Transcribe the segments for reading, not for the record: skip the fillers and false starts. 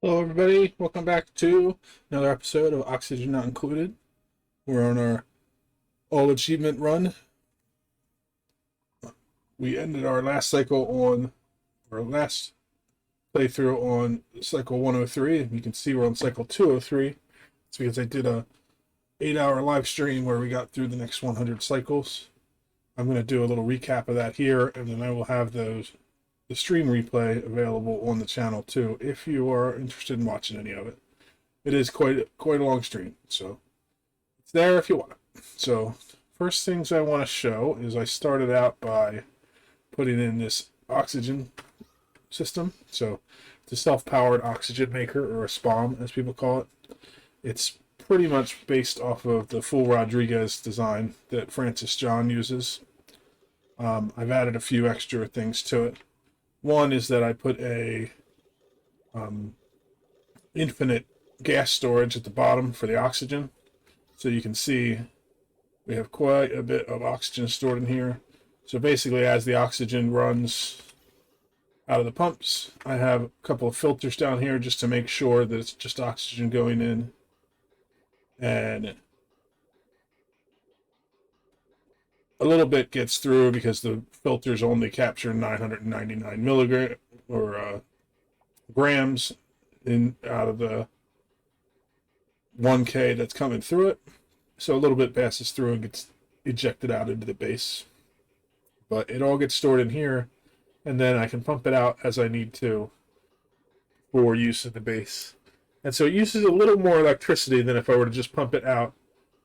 Hello, everybody. Welcome back to another episode of Oxygen Not Included. We're on our all achievement run. We ended our last cycle on our last playthrough on cycle 103, and you can see we're on cycle 203. It's because I did a 8-hour live stream where we got through the next 100 cycles. I'm going to do a little recap of that here, and then I will have the stream replay available on the channel too if you are interested in watching any of it. It is quite a long stream, so it's there if you want it. So first things I want to show is I started out by putting in this oxygen system. So it's a self-powered oxygen maker, or a SPOM as people call it. It's pretty much based off of the full Rodriguez design that Francis John uses. I've added a few extra things to it. One is that I put a infinite gas storage at the bottom for the oxygen. So you can see we have quite a bit of oxygen stored in here. So basically, as the oxygen runs out of the pumps, I have a couple of filters down here just to make sure that it's just oxygen going in. And a little bit gets through because the filters only capture 999 milligram or grams in out of the 1K that's coming through it. So a little bit passes through and gets ejected out into the base. But it all gets stored in here, and then I can pump it out as I need to for use in the base. And so it uses a little more electricity than if I were to just pump it out,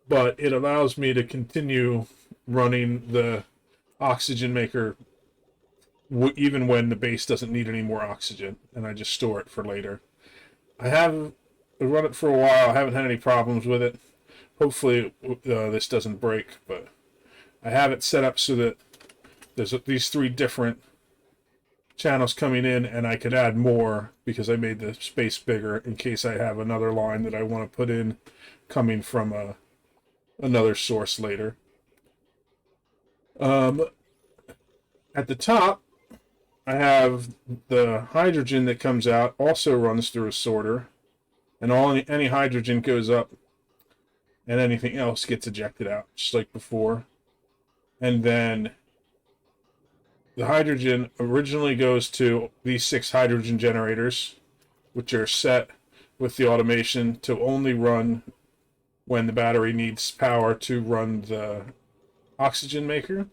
but it allows me to continue running the oxygen maker even when the base doesn't need any more oxygen, and I just store it for later. I have run it for a while. I haven't had any problems with it. Hopefully this doesn't break, but I have it set up so that there's these three different channels coming in, and I could add more because I made the space bigger in case I have another line that I want to put in coming from another source later. At the top, I have the hydrogen that comes out also runs through a sorter, and any hydrogen goes up, and anything else gets ejected out, just like before. And then the hydrogen originally goes to these 6 hydrogen generators, which are set with the automation to only run when the battery needs power to run the oxygen maker.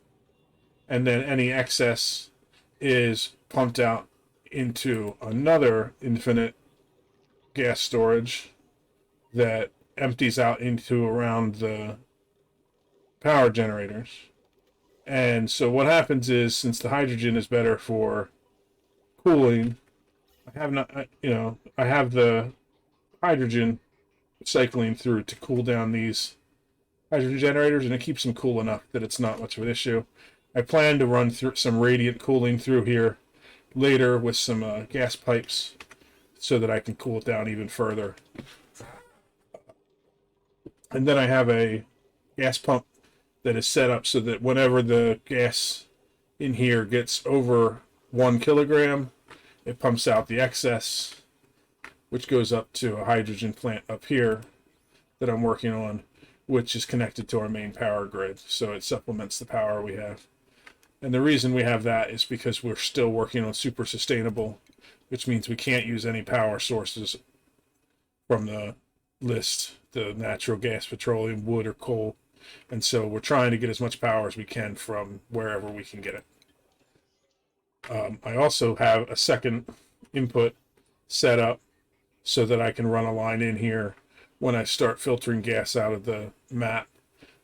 And then any excess is pumped out into another infinite gas storage that empties out into around the power generators. And so what happens is, since the hydrogen is better for cooling, I have the hydrogen cycling through to cool down these hydrogen generators, and it keeps them cool enough that it's not much of an issue. I plan to run through some radiant cooling through here later with some gas pipes so that I can cool it down even further. And then I have a gas pump that is set up so that whenever the gas in here gets over 1 kilogram, it pumps out the excess, which goes up to a hydrogen plant up here that I'm working on, which is connected to our main power grid. So it supplements the power we have. And the reason we have that is because we're still working on super sustainable, which means we can't use any power sources from the list, the natural gas, petroleum, wood, or coal. And so we're trying to get as much power as we can from wherever we can get it. I also have a second input set up so that I can run a line in here when I start filtering gas out of the map.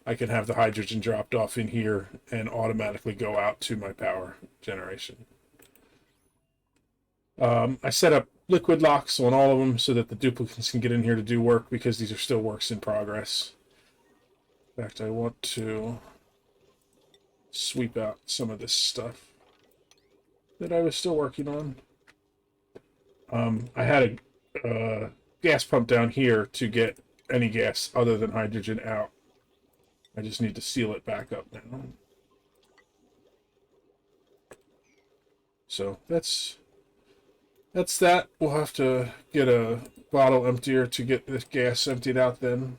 I can have the hydrogen dropped off in here and automatically go out to my power generation. I set up liquid locks on all of them so that the duplicates can get in here to do work, because these are still works in progress. In fact, I want to sweep out some of this stuff that I was still working on. I had a gas pump down here to get any gas other than hydrogen out. I just need to seal it back up now. So that's that's that. We'll have to get a bottle emptier to get this gas emptied out then.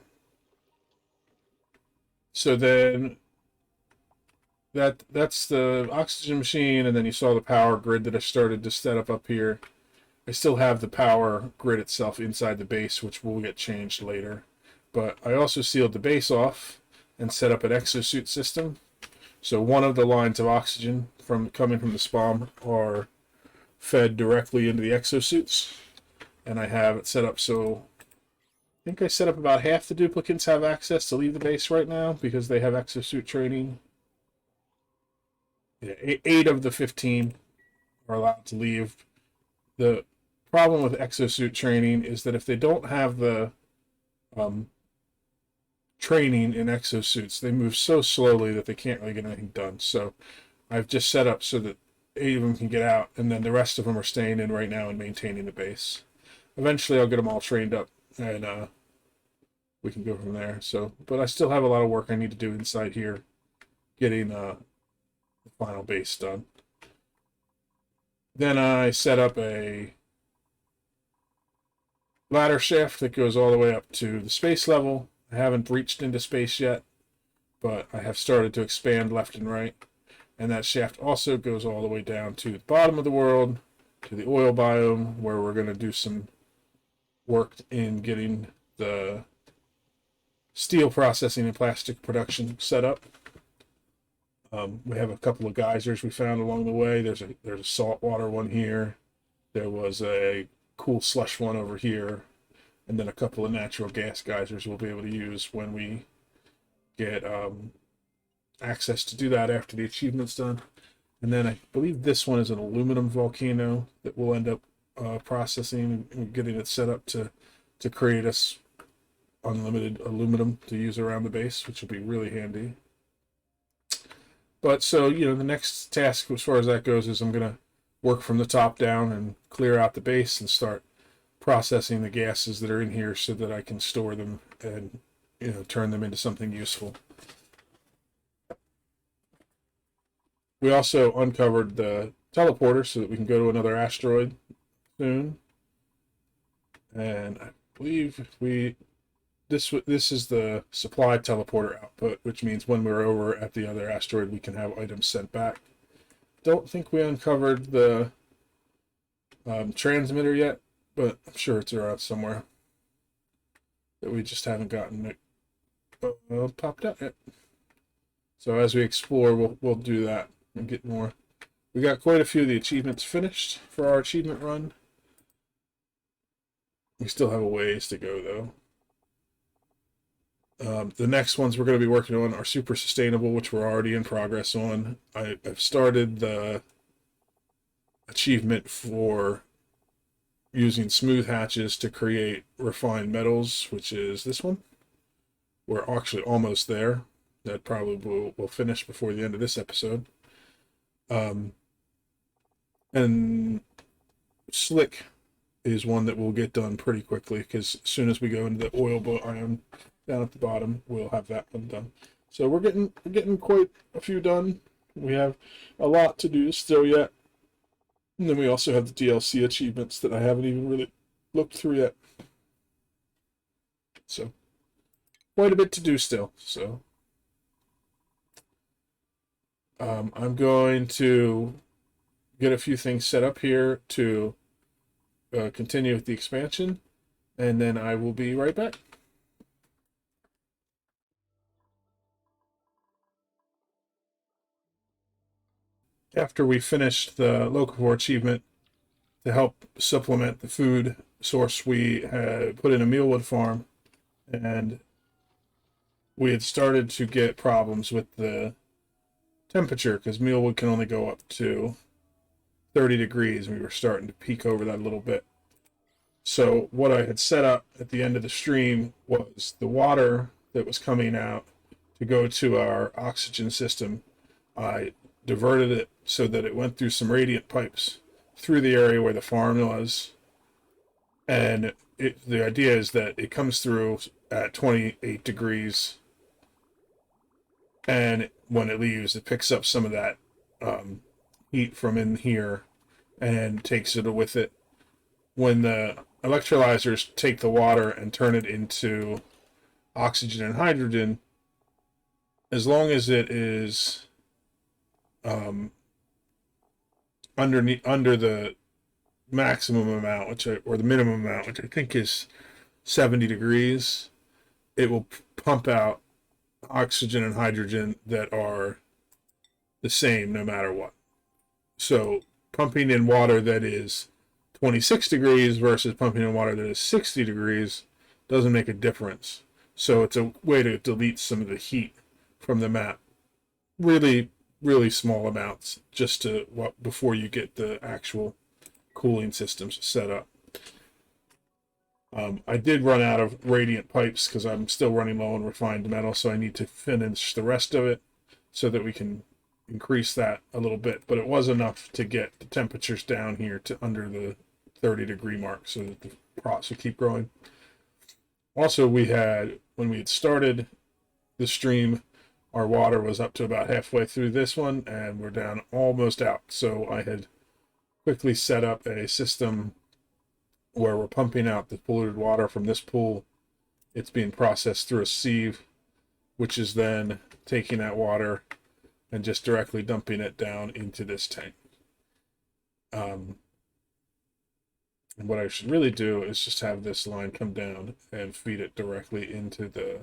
So then that's the oxygen machine, and then you saw the power grid that I started to set up here. I still have the power grid itself inside the base, which will get changed later. But I also sealed the base off and set up an exosuit system. So one of the lines of oxygen coming from the SPOM are fed directly into the exosuits, and I have it set up so I think I set up about half the duplicants have access to leave the base right now because they have exosuit training. Yeah, 8 of the 15 are allowed to leave. The problem with exosuit training is that if they don't have the um, training in exosuits, they move so slowly that they can't really get anything done. So I've just set up so that 8 of them can get out, and then the rest of them are staying in right now and maintaining the base. Eventually, I'll get them all trained up, and we can go from there. So, but I still have a lot of work I need to do inside here, getting the final base done. Then I set up a ladder shaft that goes all the way up to the space level. I haven't breached into space yet, but I have started to expand left and right. And that shaft also goes all the way down to the bottom of the world, to the oil biome, where we're going to do some work in getting the steel processing and plastic production set up. We have a couple of geysers we found along the way. There's a saltwater one here. There was a cool slush one over here, and then a couple of natural gas geysers we'll be able to use when we get access to do that after the achievement's done. And then I believe this one is an aluminum volcano that we'll end up processing and getting it set up to create us unlimited aluminum to use around the base, which will be really handy. But so, the next task as far as that goes is I'm going to work from the top down and clear out the base and start processing the gases that are in here so that I can store them and, turn them into something useful. We also uncovered the teleporter so that we can go to another asteroid soon. And I believe this is the supply teleporter output, which means when we're over at the other asteroid, we can have items sent back. Don't think we uncovered the transmitter yet, but I'm sure it's around somewhere. That we just haven't gotten it popped up yet. So as we explore, we'll do that and get more. We got quite a few of the achievements finished for our achievement run. We still have a ways to go, though. The next ones we're going to be working on are super sustainable, which we're already in progress on. I've started the achievement for using smooth hatches to create refined metals, which is this one. We're actually almost there. That probably will finish before the end of this episode. And slick is one that will get done pretty quickly because as soon as we go into the oil biome down at the bottom, we'll have that one done. So we're getting quite a few done. We have a lot to do still yet. And then we also have the DLC achievements that I haven't even really looked through yet. So quite a bit to do still. So I'm going to get a few things set up here to continue with the expansion, and then I will be right back. After we finished the locavore achievement, to help supplement the food source, we had put in a mealwood farm, and we had started to get problems with the temperature because mealwood can only go up to 30 degrees, and we were starting to peak over that a little bit. So what I had set up at the end of the stream was the water that was coming out to go to our oxygen system. I diverted it so that it went through some radiant pipes through the area where the farm was. And the idea is that it comes through at 28 degrees. And when it leaves, it picks up some of that heat from in here and takes it with it. when the electrolyzers take the water and turn it into oxygen and hydrogen, as long as it is under the maximum amount, or the minimum amount, which I think is 70 degrees, it will pump out oxygen and hydrogen that are the same no matter what. So pumping in water that is 26 degrees versus pumping in water that is 60 degrees doesn't make a difference. So it's a way to delete some of the heat from the map. Really, really small amounts, just to before you get the actual cooling systems set up. I did run out of radiant pipes because I'm still running low on refined metal, so I need to finish the rest of it so that we can increase that a little bit. But it was enough to get the temperatures down here to under the 30-degree mark so that the crops would keep growing. Also, when we had started the stream, our water was up to about halfway through this one, and we're down almost out. So I had quickly set up a system where we're pumping out the polluted water from this pool. It's being processed through a sieve, which is then taking that water and just directly dumping it down into this tank. And what I should really do is just have this line come down and feed it directly into the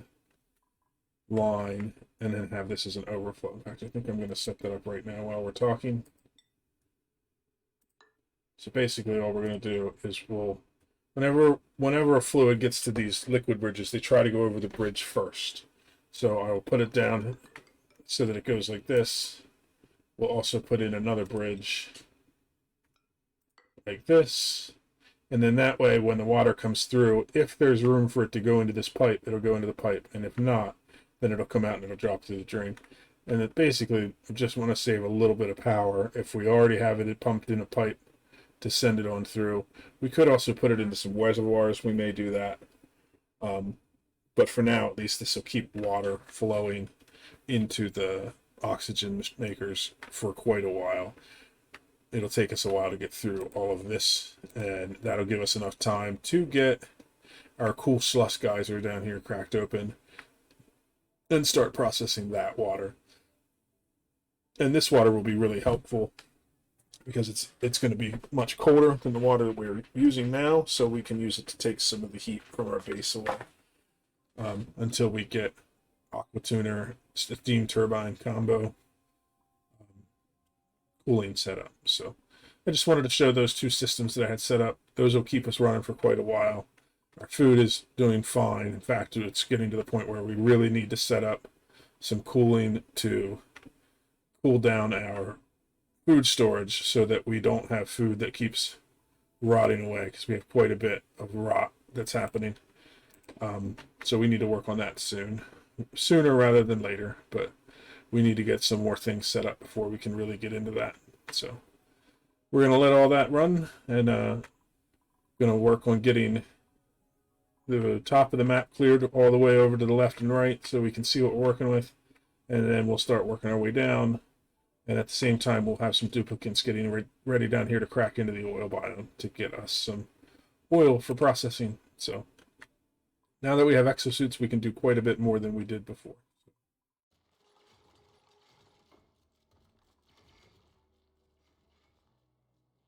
line, and then have this as an overflow. In fact, I think I'm going to set that up right now while we're talking. So basically all we're going to do is whenever a fluid gets to these liquid bridges, they try to go over the bridge first. So I will put it down so that it goes like this. We'll also put in another bridge like this. And then that way, when the water comes through, if there's room for it to go into this pipe, it'll go into the pipe. And if not, then it'll come out and it'll drop through the drain. And it basically, I just want to save a little bit of power. If we already have it pumped in a pipe to send it on through, we could also put it into some reservoirs. We may do that. But for now, at least this will keep water flowing into the oxygen makers for quite a while. It'll take us a while to get through all of this, and that'll give us enough time to get our cool slush geyser down here cracked open and start processing that water. And this water will be really helpful because it's going to be much colder than the water that we're using now, so we can use it to take some of the heat from our base away until we get aqua tuner, steam turbine combo cooling set up. So I just wanted to show those two systems that I had set up. Those will keep us running for quite a while. Our food is doing fine. In fact, it's getting to the point where we really need to set up some cooling to cool down our food storage so that we don't have food that keeps rotting away, because we have quite a bit of rot that's happening. So we need to work on that sooner rather than later, but we need to get some more things set up before we can really get into that. So we're going to let all that run, and going to work on getting the top of the map cleared all the way over to the left and right so we can see what we're working with, and then we'll start working our way down. And at the same time, we'll have some duplicates getting ready down here to crack into the oil biome to get us some oil for processing. So now that we have exosuits, we can do quite a bit more than we did before.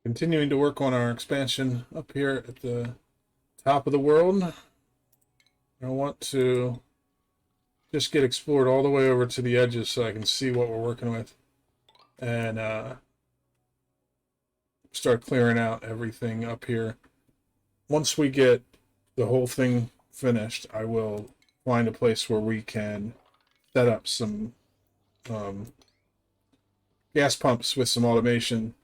Continuing to work on our expansion up here at the top of the world. I want to just get explored all the way over to the edges so I can see what we're working with, and start clearing out everything up here. Once we get the whole thing finished, I will find a place where we can set up some gas pumps with some automation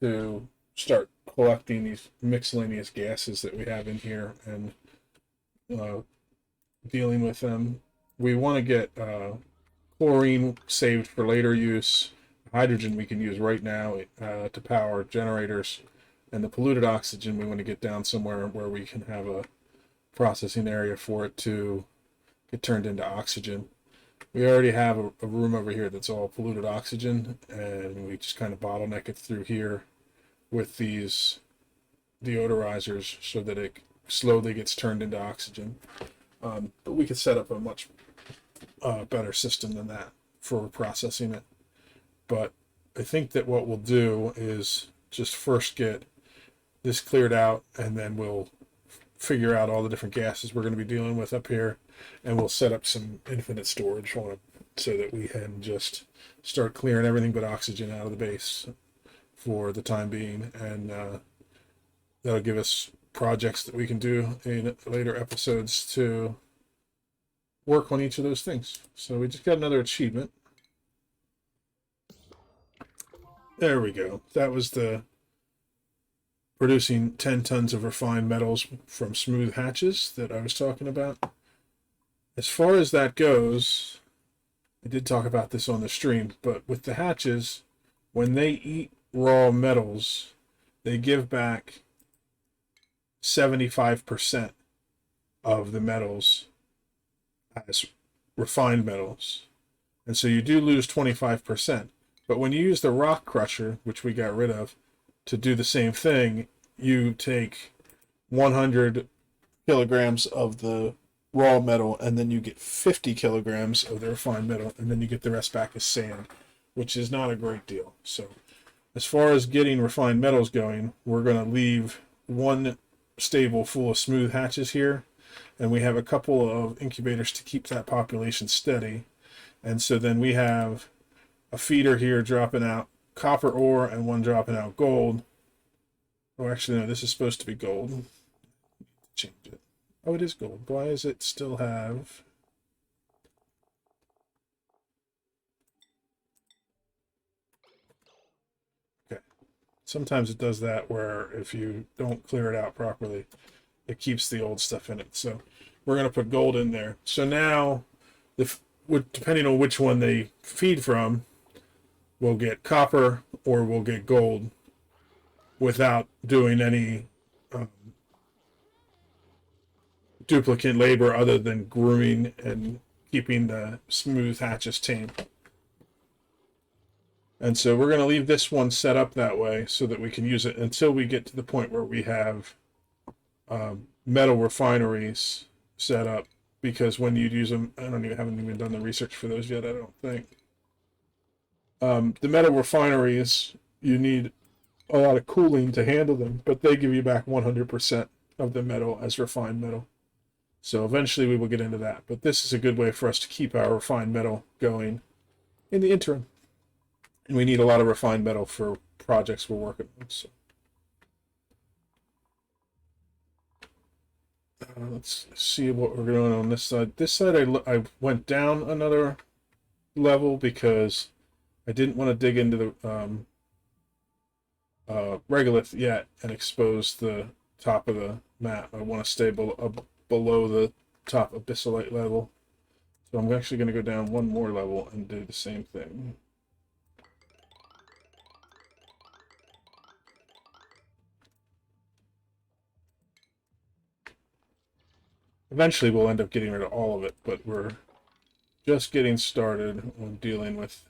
to start collecting these miscellaneous gases that we have in here and dealing with them. We want to get chlorine saved for later use. Hydrogen we can use right now to power generators, and the polluted oxygen we want to get down somewhere where we can have a processing area for it to get turned into oxygen. We already have a room over here that's all polluted oxygen, and we just kind of bottleneck it through here with these deodorizers so that it slowly gets turned into oxygen. But we could set up a much better system than that for processing it. But I think that what we'll do is just first get this cleared out, and then we'll figure out all the different gases we're going to be dealing with up here, and we'll set up some infinite storage on it so that we can just start clearing everything but oxygen out of the base for the time being, and that'll give us projects that we can do in later episodes to work on each of those things. So we just got another achievement. There we go. That was the producing 10 tons of refined metals from smooth hatches that I was talking about. As far as that goes, I did talk about this on the stream, but with the hatches, when they eat raw metals, they give back 75% of the metals as refined metals. And so you do lose 25%. But when you use the rock crusher, which we got rid of, to do the same thing, you take 100 kilograms of the raw metal, and then you get 50 kilograms of the refined metal, and then you get the rest back as sand, which is not a great deal. So as far as getting refined metals going, we're going to leave one stable full of smooth hatches here, and we have a couple of incubators to keep that population steady. And so then we have a feeder here dropping out copper ore and one dropping out gold. Oh, actually, no, this is supposed to be gold. Change it. Oh, it is gold. Why does it still have... Okay. Sometimes it does that where if you don't clear it out properly, it keeps the old stuff in it. So we're going to put gold in there. So now, depending on which one they feed from, we'll get copper or we'll get gold without doing any duplicate labor other than grooming and keeping the smooth hatches tame. And so we're going to leave this one set up that way so that we can use it until we get to the point where we have metal refineries set up, because when you use them, haven't even done the research for those yet, I don't think. The metal refineries, you need a lot of cooling to handle them, but they give you back 100% of the metal as refined metal. So eventually we will get into that, but this is a good way for us to keep our refined metal going in the interim. And we need a lot of refined metal for projects we're working on. So. Let's see what we're doing on this side. This side I went down another level because I didn't want to dig into the regolith yet and expose the top of the map. I want to stay below the top abyssalite level. So I'm actually going to go down one more level and do the same thing. Eventually we'll end up getting rid of all of it, but we're just getting started on dealing with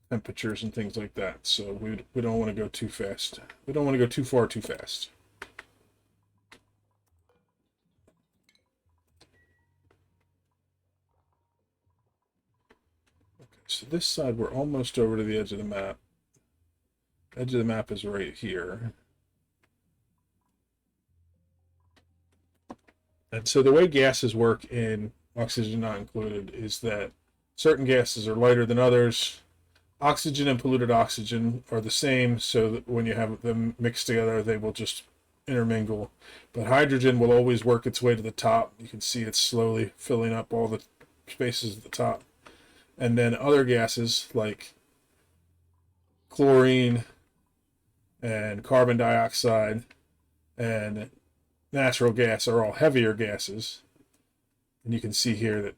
temperatures and things like that. So we don't want to go too fast. We don't want to go too far too fast. Okay, so this side we're almost over to the edge of the map. Edge of the map is right here. And so the way gases work in Oxygen Not Included is that certain gases are lighter than others. Oxygen and polluted oxygen are the same, so that when you have them mixed together, they will just intermingle. But hydrogen will always work its way to the top. You can see it's slowly filling up all the spaces at the top. And then other gases like chlorine and carbon dioxide and natural gas are all heavier gases, and you can see here that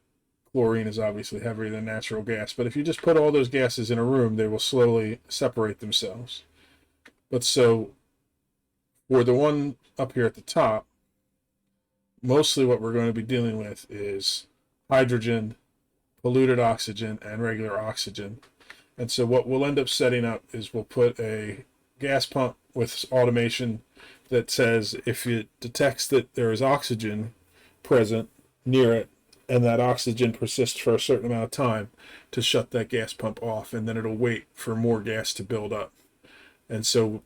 chlorine is obviously heavier than natural gas, but if you just put all those gases in a room, they will slowly separate themselves. But so for the one up here at the top, mostly what we're going to be dealing with is hydrogen, polluted oxygen, and regular oxygen. And so what we'll end up setting up is we'll put a gas pump with automation that says if it detects that there is oxygen present near it, and that oxygen persists for a certain amount of time, to shut that gas pump off, and then it'll wait for more gas to build up. And so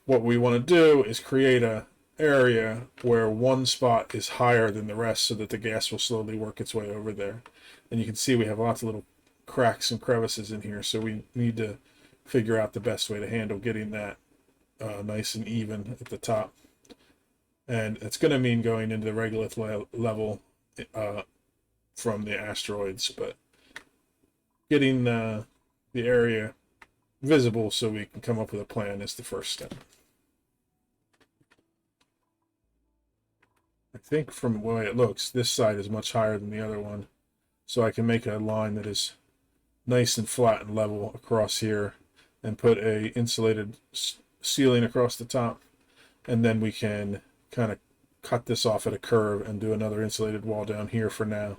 what we want to do is create a area where one spot is higher than the rest so that the gas will slowly work its way over there. And you can see we have lots of little cracks and crevices in here, so we need to figure out the best way to handle getting that nice and even at the top. And it's going to mean going into the regolith level from the asteroids, but getting the area visible so we can come up with a plan is the first step. I think from the way it looks, this side is much higher than the other one, so I can make a line that is nice and flat and level across here and put a insulated ceiling across the top, and then we can kind of cut this off at a curve and do another insulated wall down here for now,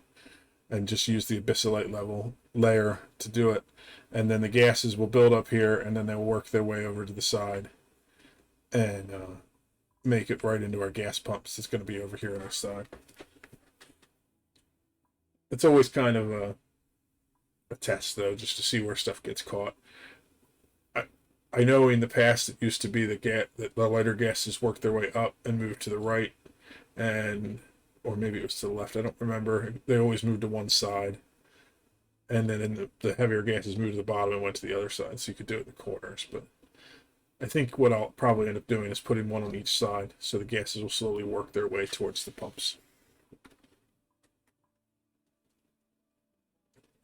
and just use the abyssalite level layer to do it. And then the gases will build up here, and then they'll work their way over to the side and make it right into our gas pumps. It's going to be over here on this side. It's always kind of a test, though, just to see where stuff gets caught. I know in the past it used to be that the lighter gases worked their way up and moved to the right, or maybe it was to the left. I don't remember. They always moved to one side, and then the heavier gases moved to the bottom and went to the other side, so you could do it in the corners. But I think what I'll probably end up doing is putting one on each side, so the gases will slowly work their way towards the pumps.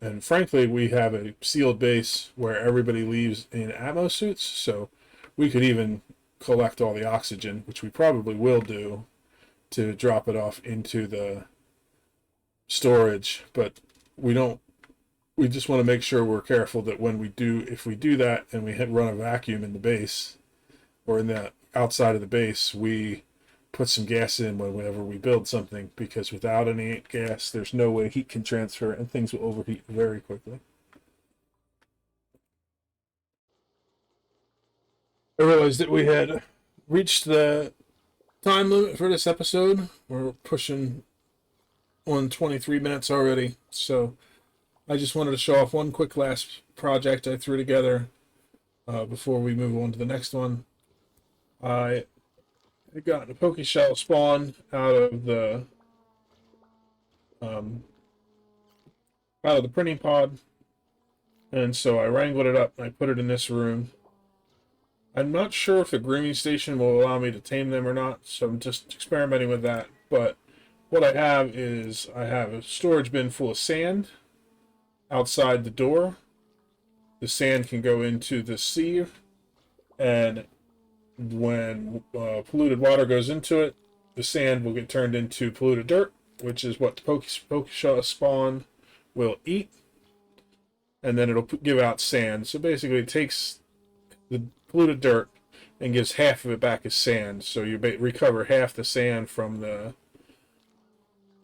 And frankly, we have a sealed base where everybody leaves in atmo suits, so we could even collect all the oxygen, which we probably will do, to drop it off into the storage. But we just want to make sure we're careful that if we do that and we run a vacuum in the base or in the outside of the base, we put some gas in whenever we build something, because without any gas, there's no way heat can transfer and things will overheat very quickly. I realized that we had reached the time limit for this episode. We're pushing on 23 minutes already, so I just wanted to show off one quick last project I threw together before we move on to the next one. I got a poke shell spawn out of the printing pod, and so I wrangled it up and I put it in this room. I'm not sure if the grooming station will allow me to tame them or not, so I'm just experimenting with that. But what I have is a storage bin full of sand outside the door. The sand can go into the sieve, and when polluted water goes into it, the sand will get turned into polluted dirt, which is what the poke shell spawn will eat, and then it'll give out sand. So basically it takes the polluted dirt and gives half of it back as sand, so you recover half the sand from the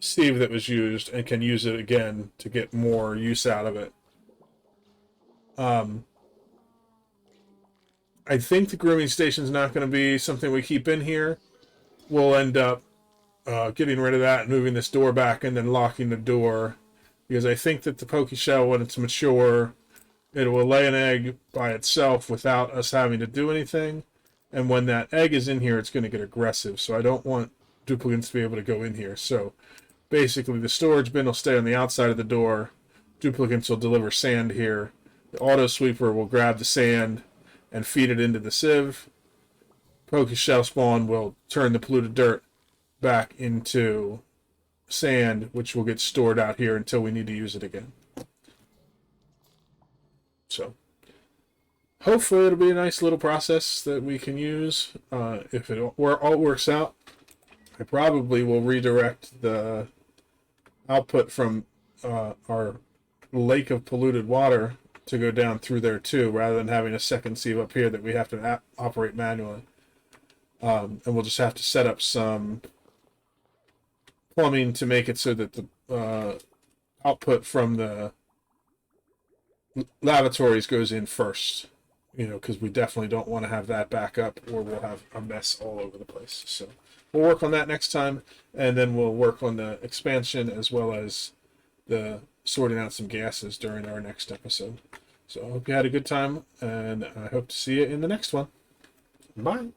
sieve that was used and can use it again to get more use out of it. I think the grooming station is not going to be something we keep in here. We'll end up getting rid of that and moving this door back and then locking the door, because I think that the poke shell, when it's mature, it will lay an egg by itself without us having to do anything. And when that egg is in here, it's going to get aggressive. So I don't want duplicates to be able to go in here. So basically the storage bin will stay on the outside of the door. Duplicates will deliver sand here. The auto sweeper will grab the sand and feed it into the sieve. Poke shell spawn will turn the polluted dirt back into sand, which will get stored out here until we need to use it again. So hopefully it'll be a nice little process that we can use. If it all works out, I probably will redirect the output from our lake of polluted water to go down through there too, rather than having a second sieve up here that we have to operate manually. And we'll just have to set up some plumbing to make it so that the output from the lavatories goes in first, you know, because we definitely don't want to have that back up, or we'll have a mess all over the place. So we'll work on that next time, and then we'll work on the expansion as well as the sorting out some gases during our next episode. So I hope you had a good time, and I hope to see you in the next one. Bye.